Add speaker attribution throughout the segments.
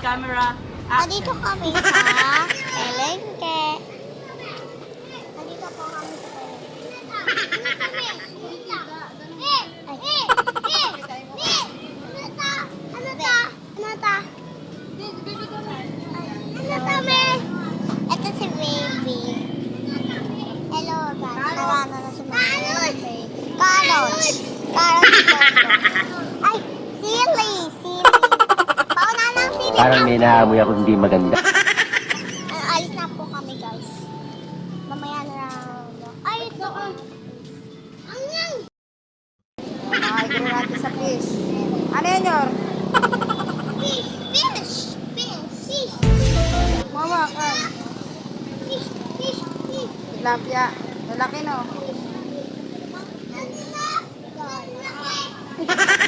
Speaker 1: camera.
Speaker 2: Nandito kami sa Palengke. Nandito po kami sa Ito si baby. Hello guys. Narano na si baby. Carrots. Carrots. Ay, silly. Pauna lang silly.
Speaker 3: Parang may naamoy ako hindi maganda.
Speaker 2: Alis na po kami guys. Mamaya na lang. Ay, ito. Ang yan.
Speaker 4: Makakagro natin sa fish. Ano yan, Yor?
Speaker 2: Fish.
Speaker 4: Mama, ka.
Speaker 2: Fish.
Speaker 4: Tilapia. Lalaki, no?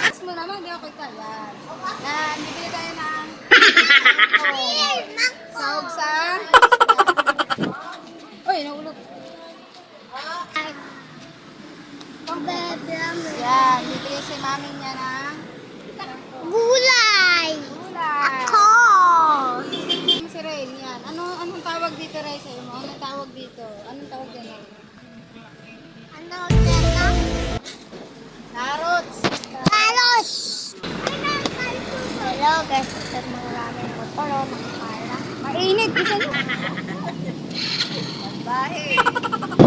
Speaker 4: Mas mo naman, di ako kita. Yan. Yan, bibili tayo ng sahog sa... Uy, nahulog. Yan, bibili si mami niya ng
Speaker 2: Gulay.
Speaker 4: gulay.
Speaker 2: Ako.
Speaker 4: Si Rain, yan. Anong tawag dito, Ray, sa'yo mo? Anong tawag dito? Anong tawag dyan?
Speaker 2: Ano dito?
Speaker 4: Carrots.
Speaker 2: Carrots. Hello guys. Ito maraming motor. Nakakala.
Speaker 4: Mainit, bisa nyo. Babae.